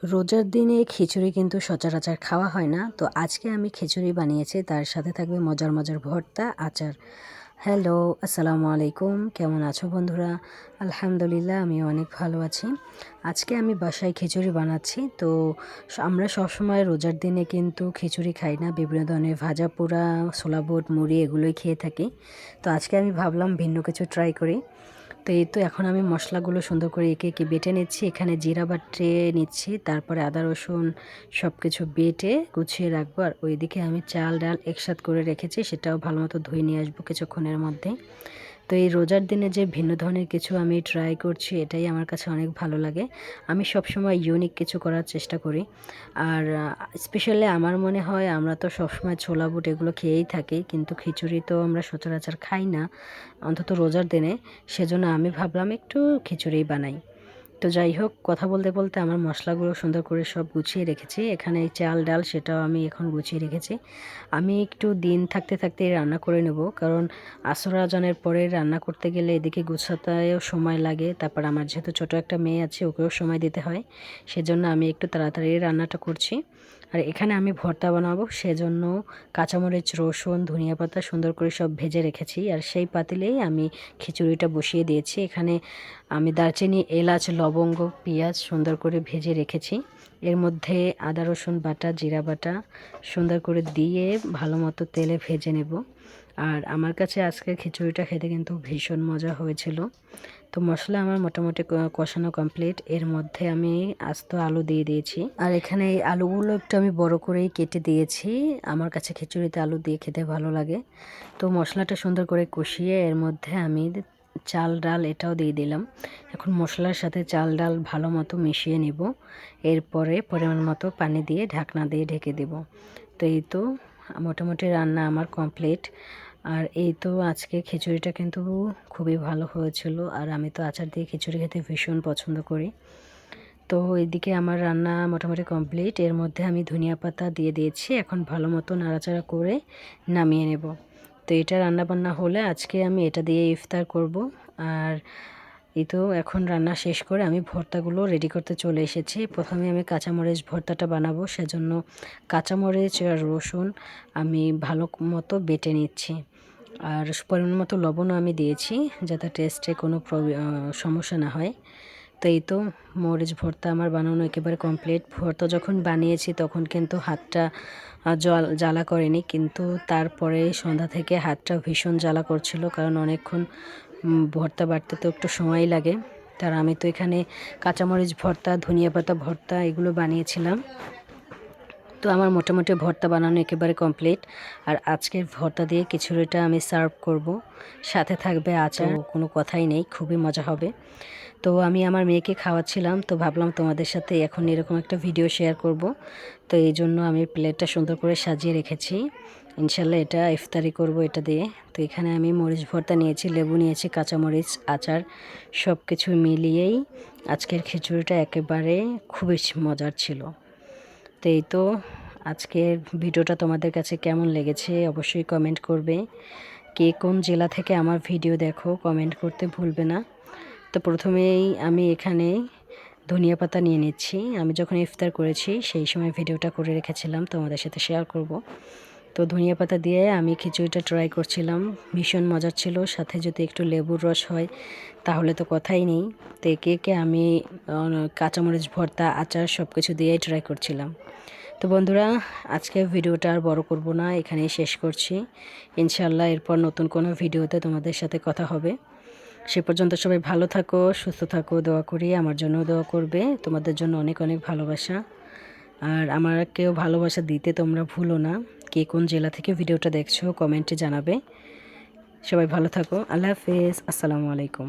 রোজার দিনে খিচুড়ি কিন্তু সচরাচর খাওয়া হয় না, তো আজকে আমি খিচুড়ি বানিয়েছি, তার সাথে থাকবে মজার মজার ভর্তা, আচার। হ্যালো, আসসালামু আলাইকুম। কেমন আছো বন্ধুরা? আলহামদুলিল্লাহ, আমি অনেক ভালো আছি। আজকে আমি বাসায় খিচুড়ি বানাচ্ছি। তো আমরা সবসময় রোজার দিনে কিন্তু খিচুড়ি খাই না, বিভিন্ন ধরনের ভাজা পোড়া, ছোলা বুট, মুড়ি এগুলোই খেয়ে থাকি। তো আজকে আমি ভাবলাম ভিন্ন কিছু ট্রাই করি। তো এই তো এখন আমি মশলাগুলো সুন্দর করে একে একে বেটে নিচ্ছি। এখানে জিরা বাটে নিচ্ছি, তারপরে আদা রসুন সব কিছু বেটে গুছিয়ে রাখবো। আর ওইদিকে আমি চাল ডাল একসাথ করে রেখেছি, সেটাও ভালো মতো ধুয়ে নিয়ে আসবো কিছুক্ষণের মধ্যে। তো এই রোজার দিনে যে ভিন্ন ধরনের কিছু আমি ট্রাই করছি, এটাই আমার কাছে অনেক ভালো লাগে। আমি সবসময় ইউনিক কিছু করার চেষ্টা করি। আর স্পেশালি আমার মনে হয় আমরা তো সবসময় ছোলা বুট এগুলো খেয়েই থাকি, কিন্তু খিচুড়ি তো আমরা সচরাচর খাই না, অন্তত রোজার দিনে। সেজন্য আমি ভাবলাম একটু খিচুড়ি বানাই। তো যাই হোক, কথা বলতে বলতে আমার মশলাগুলো সুন্দর করে সব গুছিয়ে রেখেছি। এখানে এই চাল ডাল সেটাও আমি এখন গুছিয়ে রেখেছি। আমি একটু দিন থাকতে থাকতে রান্না করে নেব, কারণ আসর আজানের পরে রান্না করতে গেলে এদিকে গুছাতেও সময় লাগে। তারপর আমার যেহেতু ছোট একটা মেয়ে আছে, ওকেও সময় দিতে হয়। সেজন্য আমি একটু তাড়াতাড়ি রান্নাটা করছি। আর এখানে আমি ভর্তা বানাবো, সেজন্য কাঁচামরিচ, রসুন, ধনিয়া পাতা সুন্দর করে সব ভেজে রেখেছি। আর সেই পাতিলেই আমি খিচুড়িটা বসিয়ে দিয়েছি। এখানে আমি দারচিনি, এলাচ, লবঙ্গ, পেঁয়াজ সুন্দর করে ভেজে রেখেছি। এর মধ্যে আদা রসুন বাটা, জিরা বাটা সুন্দর করে দিয়ে ভালো মতো তেলে ভেজে নেব। আর আমার কাছে আজকে খিচুড়িটা খেতে কিন্তু ভীষণ মজা হয়েছিল। তো মশলা আমার মোটামুটি কষানো কমপ্লিট। এর মধ্যে আমি আস্ত আলু দিয়ে দিয়েছি, আর এখানে এই আলুগুলো একটু আমি বড় করেই কেটে দিয়েছি। আমার কাছে খিচুড়িতে আলু দিয়ে খেতে ভালো লাগে। তো মশলাটা সুন্দর করে কষিয়ে এর মধ্যে আমি চাল ডাল এটাও দিয়ে দিলাম। এখন মশলার সাথে চাল ডাল ভালো মতো মিশিয়ে নিব। এরপরে পরিমাণ মতো পানি দিয়ে ঢাকনা দিয়ে ঢেকে দেব। তো এই তো মোটামুটি রান্না আমার কমপ্লিট। আর এই তো আজকে খিচুড়িটা কিন্তু খুবই ভালো হয়েছিল। আর আমি তো আচার দিয়ে খিচুড়ি খেতে ভীষণ পছন্দ করি। তো এদিকে আমার রান্না মোটামুটি কমপ্লিট। এর মধ্যে আমি ধনিয়া পাতা দিয়ে দিয়েছি। এখন ভালো মতো নাড়াচাড়া করে নামিয়ে নেব। তো এটা রান্না বান্না হলে আজকে আমি এটা দিয়ে ইফতার করব। আর এই তো এখন রান্না শেষ করে আমি ভর্তাগুলো রেডি করতে চলে এসেছি। প্রথমে আমি কাঁচামরিচ ভর্তাটা বানাবো, সেজন্য কাঁচামরিচ আর রসুন আমি ভালো মতো বেটে নিচ্ছি। আর পরিমাণ মতো লবণও আমি দিয়েছি, যাতে টেস্টে কোনো সমস্যা না হয়। তো এই তো মরিচ ভর্তা আমার বানানো একেবারে কমপ্লিট। ভর্তা যখন বানিয়েছি তখন কিন্তু হাতটা জ্বালা করেনি, কিন্তু তারপরে সন্ধ্যা থেকে হাতটা ভীষণ জ্বালা করছিল, কারণ অনেকক্ষণ ভর্তা বাটতে তো একটু সময় লাগে। তার আমি তো এখানে কাঁচামরিচ ভর্তা, ধনিয়া পাতা ভর্তা এগুলো বানিয়েছিলাম। তো আমার মোটামুটি ভর্তা বানানো একেবারে কমপ্লিট। আর আজকের ভর্তা দিয়ে খিচুড়িটা আমি সার্ভ করব, সাথে থাকবে আচার। কোনো কথাই নেই, খুবই মজা হবে। তো আমি আমার মেয়েকে খাওয়াচ্ছিলাম, তো ভাবলাম তোমাদের সাথে এখন এরকম একটা ভিডিও শেয়ার করব। তো এই জন্য আমি প্লেটটা সুন্দর করে সাজিয়ে রেখেছি। ইনশাল্লাহ এটা ইফতারি করব এটা দিয়ে। তো এখানে আমি মরিচ ভর্তা নিয়েছি, লেবু নিয়েছি, কাঁচামরিচ, আচার সব কিছু মিলিয়েই আজকের খিচুড়িটা একেবারে খুবই মজার ছিল। তো এই তো আজকের ভিডিওটা তোমাদের কাছে কেমন লেগেছে অবশ্যই কমেন্ট করবে। কে কোন জেলা থেকে আমার ভিডিও দেখো কমেন্ট করতে ভুলবে না। তো প্রথমেই আমি এখানে ধনিয়া পাতা নিয়ে নিচ্ছি। আমি যখন ইফতার করেছি সেই সময় ভিডিওটা করে রেখেছিলাম, তোমাদের সাথে শেয়ার করব। তো ধনিয়া পাতা দিয়ে আমি খিচুড়িটা ট্রাই করছিলাম, ভীষণ মজার ছিল। সাথে যদি একটু লেবুর রস হয় তাহলে তো কথাই নেই। তো একে একে আমি কাঁচামরিচ ভর্তা, আচার সব কিছু দিয়েই ট্রাই করছিলাম। তো বন্ধুরা, আজকে ভিডিওটা আর বড় করব না, এখানেই শেষ করছি। ইনশাল্লাহ এরপর নতুন কোনো ভিডিওতে তোমাদের সাথে কথা হবে। সে পর্যন্ত সবাই ভালো থাকো, সুস্থ থাকো, দোয়া করি। আমার জন্য দোয়া করবে। তোমাদের জন্য অনেক অনেক ভালোবাসা। আর আমাকেও ভালোবাসা দিতে তোমরা ভুলো না। কে কোন জেলা থেকে ভিডিওটা দেখছো কমেন্টে জানাবে। সবাই ভালো থাকো। আল্লাহ হাফেজ, আসসালামু আলাইকুম।